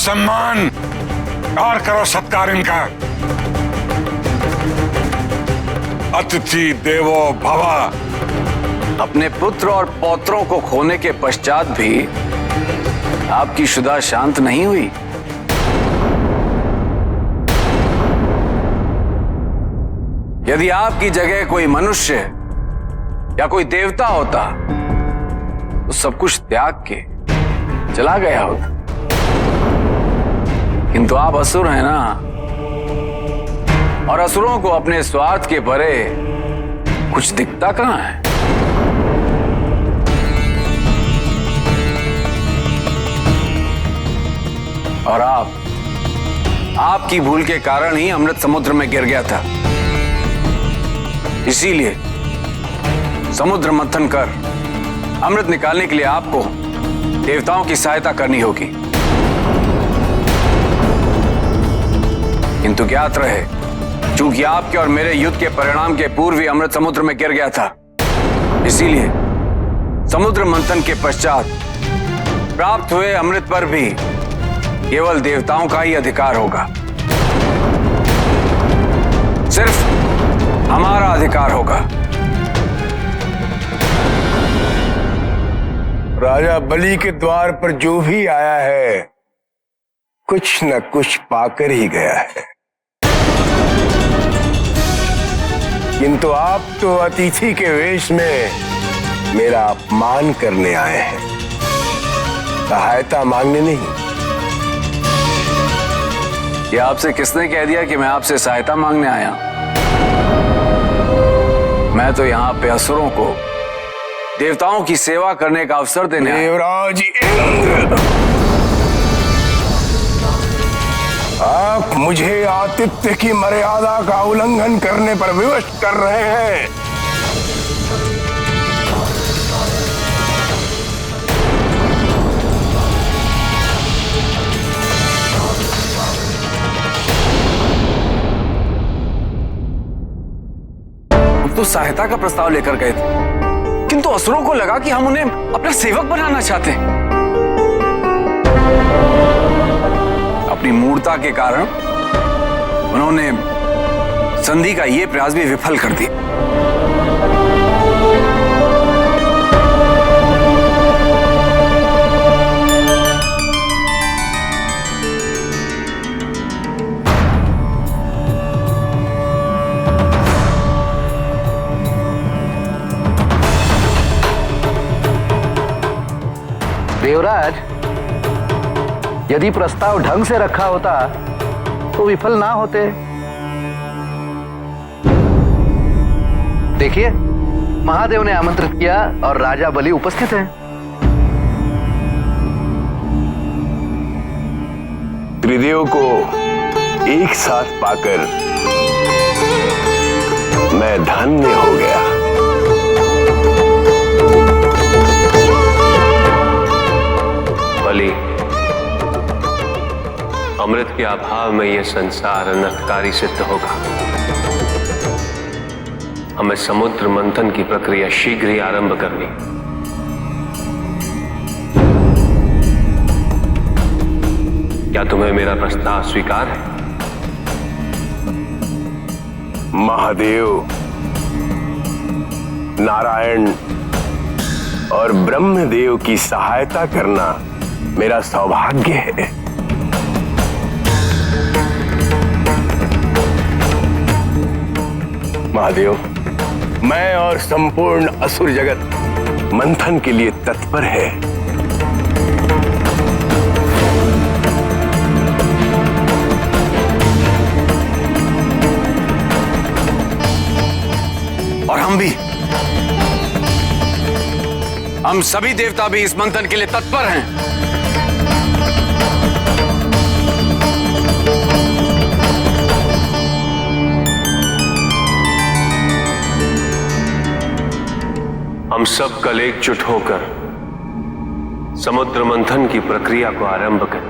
सम्मान और करो सत्कार इनका। अतिथि देवो भव। अपने पुत्र और पौत्रों को खोने के पश्चात भी आपकी शुदा शांत नहीं हुई। यदि आपकी जगह कोई मनुष्य या कोई देवता होता तो सब कुछ त्याग के चला गया होता, किंतु आप असुर हैं ना, और असुरों को अपने स्वार्थ के परे कुछ दिखता कहां है। और आपकी भूल के कारण ही अमृत समुद्र में गिर गया था। इसीलिए समुद्र मंथन कर अमृत निकालने के लिए आपको देवताओं की सहायता करनी होगी। किंतु ज्ञात रहे, चूंकि आपके और मेरे युद्ध के परिणाम के पूर्व ही अमृत समुद्र में गिर गया था, इसीलिए समुद्र मंथन के पश्चात प्राप्त हुए अमृत पर भी केवल देवताओं का ही अधिकार होगा। सिर्फ हमारा अधिकार होगा। राजा बलि के द्वार पर जो भी आया है कुछ न कुछ पाकर ही गया है, किंतु आप तो अतिथि के वेश में मेरा अपमान करने आए हैं, सहायता मांगने नहीं। ये आपसे किसने कह दिया कि मैं आपसे सहायता मांगने आया? मैं तो यहाँ पे असुरों को देवताओं की सेवा करने का अवसर देने आया। देवराज इंद्र, आप मुझे आतिथ्य की मर्यादा का उल्लंघन करने पर विवश कर रहे हैं। तो सहायता का प्रस्ताव लेकर गए थे, किंतु असुरों को लगा कि हम उन्हें अपना सेवक बनाना चाहते हैं। अपनी मूर्खता के कारण उन्होंने संधि का यह प्रयास भी विफल कर दिया। देवराज, यदि प्रस्ताव ढंग से रखा होता तो विफल ना होते। देखिए, महादेव ने आमंत्रित किया और राजा बलि उपस्थित हैं। त्रिदेव को एक साथ पाकर मैं धन्य हो गया। बलि, अमृत के अभाव में यह संसार अनर्थकारी सिद्ध होगा। हमें समुद्र मंथन की प्रक्रिया शीघ्र ही आरंभ करनी। क्या तुम्हें मेरा प्रस्ताव स्वीकार है? महादेव, नारायण और ब्रह्मदेव की सहायता करना मेरा सौभाग्य है। महादेव, मैं और संपूर्ण असुर जगत मंथन के लिए तत्पर है। और हम सभी देवता भी इस मंथन के लिए तत्पर हैं। हम सब कल एकजुट होकर समुद्र मंथन की प्रक्रिया को आरंभ करें।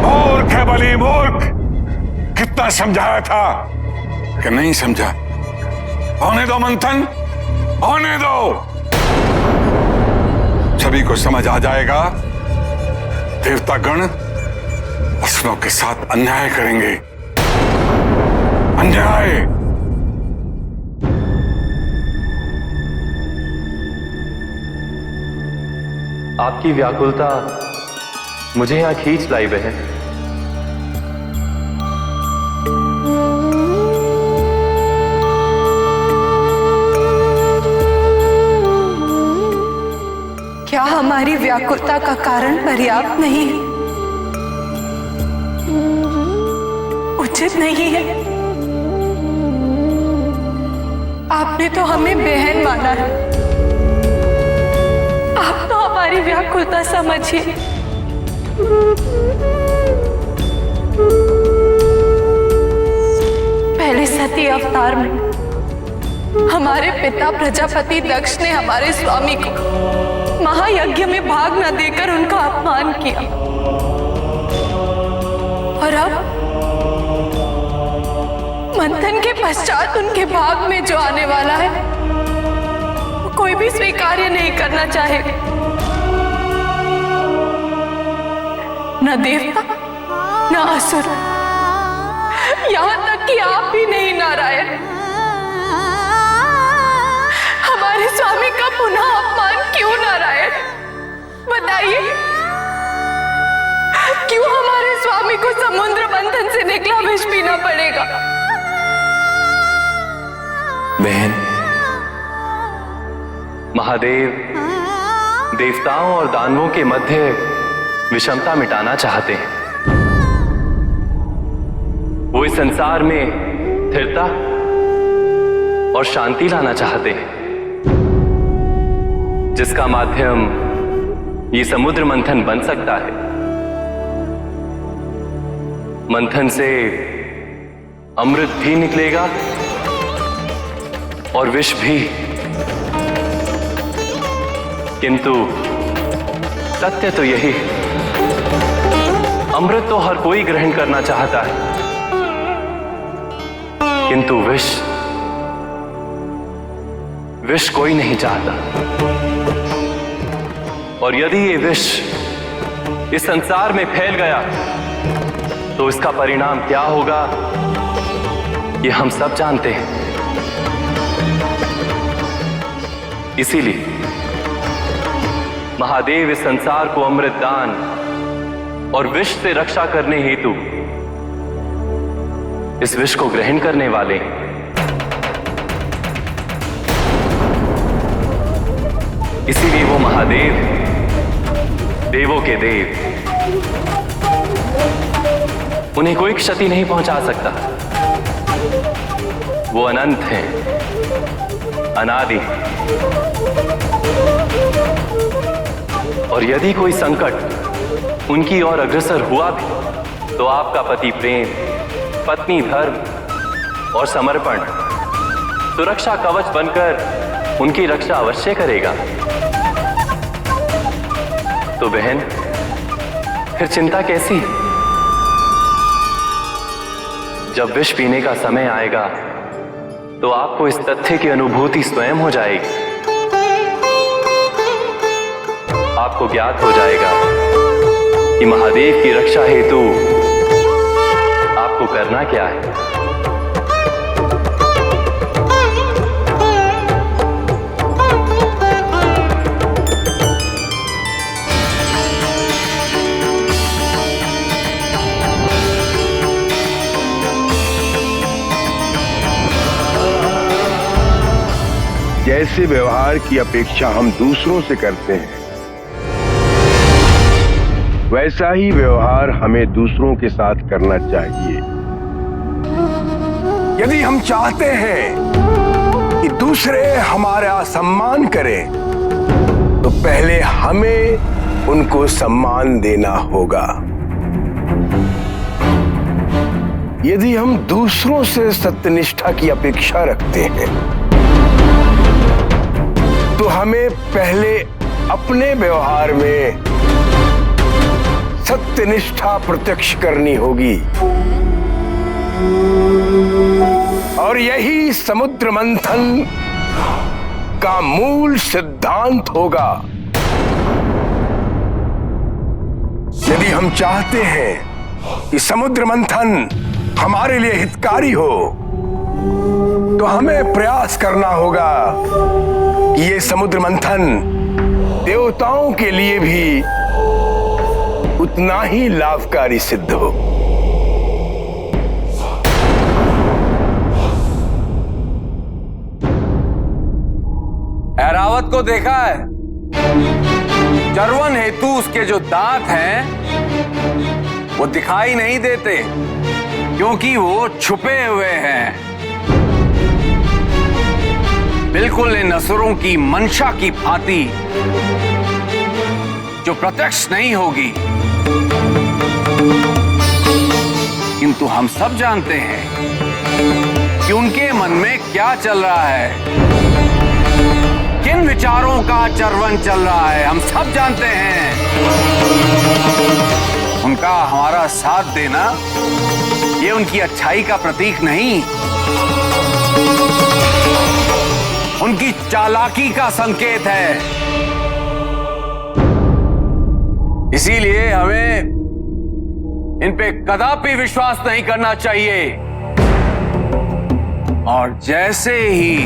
मूर्ख है बलि, मूर्ख। कितना समझाया था कि नहीं समझा? होने दो मंथन, होने दो। सभी को समझ आ जाएगा देवतागण असुरों के साथ अन्याय करेंगे। अन्याय। आपकी व्याकुलता मुझे यहां खींच लाई बहन। क्या हमारी व्याकुलता का कारण पर्याप्त नहीं है, उचित नहीं है? आपने तो हमें बहन माना है, आप तो हमारी व्याकुलता समझिए। पहले सती अवतार में हमारे पिता प्रजापति दक्ष ने हमारे स्वामी को महायज्ञ में भाग न देकर उनका अपमान किया, और अब मंथन के पश्चात उनके भाग में जो आने वाला है वो कोई भी स्वीकार्य नहीं करना चाहेगा। न देवता न असुर, यहां तक कि आप भी नहीं नारायण। हमारे स्वामी का पुनः अपमान क्यों नारायण? बताइए, क्यों हमारे स्वामी को समुद्र मंथन से निकला विष पीना पड़ेगा? बहन, महादेव देवताओं और दानवों के मध्य विषमता मिटाना चाहते हैं। वो इस संसार में स्थिरता और शांति लाना चाहते हैं, जिसका माध्यम ये समुद्र मंथन बन सकता है। मंथन से अमृत भी निकलेगा और विष भी, किंतु सत्य तो यही है, अमृत तो हर कोई ग्रहण करना चाहता है, किंतु विष कोई नहीं चाहता। और यदि ये विष इस संसार में फैल गया तो इसका परिणाम क्या होगा ये हम सब जानते हैं। इसीलिए महादेव इस संसार को अमृत दान और विष से रक्षा करने हेतु इस विष को ग्रहण करने वाले हैं। इसीलिए वो महादेव देवों के देव, उन्हें कोई क्षति नहीं पहुंचा सकता। वो अनंत हैं, अनादि। और यदि कोई संकट उनकी ओर अग्रसर हुआ भी तो आपका पति प्रेम, पत्नी धर्म और समर्पण सुरक्षा कवच बनकर उनकी रक्षा अवश्य करेगा। तो बहन, फिर चिंता कैसी? जब विष पीने का समय आएगा तो आपको इस तथ्य की अनुभूति स्वयं हो जाएगी। आपको ज्ञात हो जाएगा कि महादेव की रक्षा हेतु आपको करना क्या है। जैसे व्यवहार की अपेक्षा हम दूसरों से करते हैं, वैसा ही व्यवहार हमें दूसरों के साथ करना चाहिए। यदि हम चाहते हैं कि दूसरे हमारा सम्मान करें, तो पहले हमें उनको सम्मान देना होगा। यदि हम दूसरों से सत्यनिष्ठा की अपेक्षा रखते हैं, तो हमें पहले अपने व्यवहार में सत्यनिष्ठा प्रत्यक्ष करनी होगी। और यही समुद्र मंथन का मूल सिद्धांत होगा। यदि हम चाहते हैं कि समुद्र मंथन हमारे लिए हितकारी हो, तो हमें प्रयास करना होगा कि ये समुद्र मंथन देवताओं के लिए भी उतना ही लाभकारी सिद्ध हो। ऐरावत को देखा है? चरवन हेतु उसके जो दांत हैं वो दिखाई नहीं देते, क्योंकि वो छुपे हुए हैं। बिल्कुल इन असुरों की मंशा की भांति, जो प्रत्यक्ष नहीं होगी, किंतु हम सब जानते हैं कि उनके मन में क्या चल रहा है, किन विचारों का चरवन चल रहा है, हम सब जानते हैं। उनका हमारा साथ देना ये उनकी अच्छाई का प्रतीक नहीं, उनकी चालाकी का संकेत है। इसीलिए हमें इन पे कदापि विश्वास नहीं करना चाहिए। और जैसे ही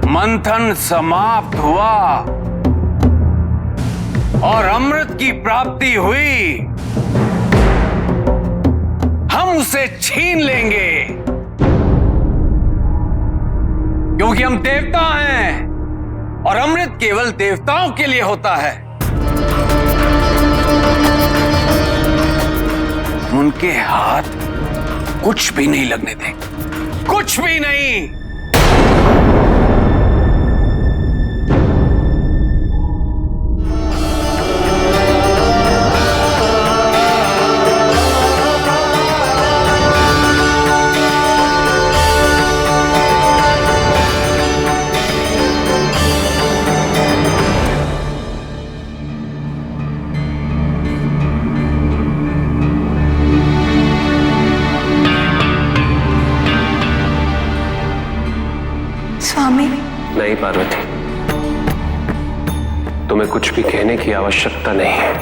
मंथन समाप्त हुआ और अमृत की प्राप्ति हुई, हम उसे छीन लेंगे, क्योंकि हम देवता हैं और अमृत केवल देवताओं के लिए होता है। उनके हाथ कुछ भी नहीं लगने देंगे, कुछ भी नहीं। स्वामी। नहीं पार्वती, तुम्हें कुछ भी कहने की आवश्यकता नहीं है।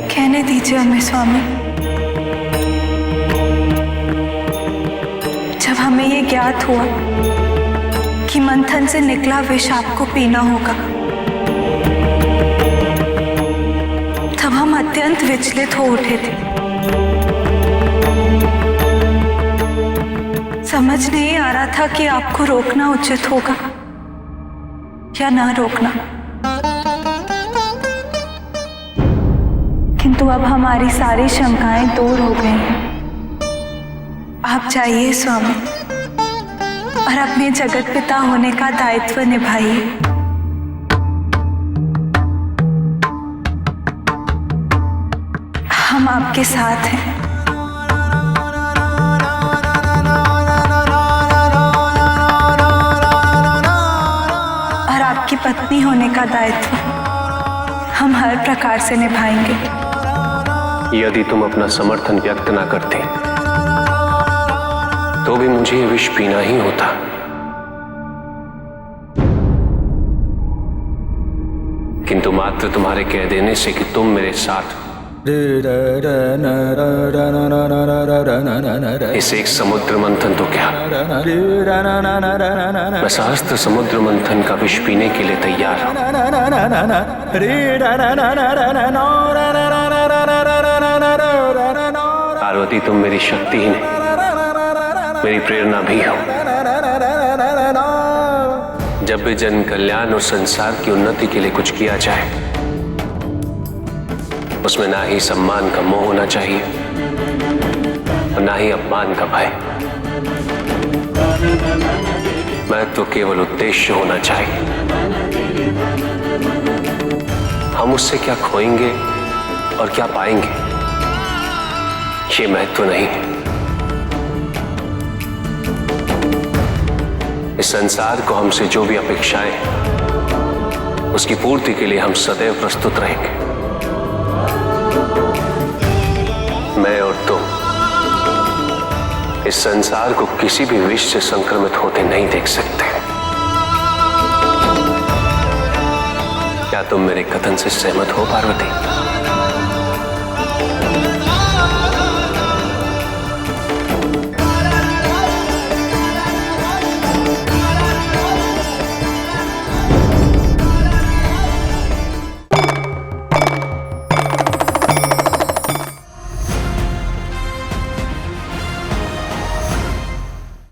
कहने दीजिए हमें स्वामी। जब हमें ये ज्ञात हुआ कि मंथन से निकला विष आपको पीना होगा, तब हम अत्यंत विचलित हो उठे थे। समझ नहीं आ रहा था कि आपको रोकना उचित होगा या ना रोकना, किंतु अब हमारी सारी शंकाएं दूर हो गई हैं। आप जाइए स्वामी और अपने जगत पिता होने का दायित्व निभाइए। हम आपके साथ हैं। आपकी पत्नी होने का दायित्व हम हर प्रकार से निभाएंगे। यदि तुम अपना समर्थन व्यक्त ना करते तो भी मुझे ये विष पीना ही होता। किंतु मात्र तुम्हारे कह देने से कि तुम मेरे साथ इस एक समुद्र मंथन तो क्या, मैं सहस्त्र समुद्र मंथन का विष पीने के लिए तैयार हूं। पार्वती, तुम मेरी शक्ति ही नहीं, मेरी प्रेरणा भी हो। जब भी जन कल्याण और संसार की उन्नति के लिए कुछ किया जाए, उसमें ना ही सम्मान का मोह होना चाहिए और ना ही अपमान का भय। मैं तो केवल उद्देश्य होना चाहिए। हम उससे क्या खोएंगे और क्या पाएंगे, ये महत्व नहीं है। इस संसार को हमसे जो भी अपेक्षाएं हैं, उसकी पूर्ति के लिए हम सदैव प्रस्तुत रहेंगे। मैं और तुम इस संसार को किसी भी विष से संक्रमित होते नहीं देख सकते। क्या तुम मेरे कथन से सहमत हो पार्वती?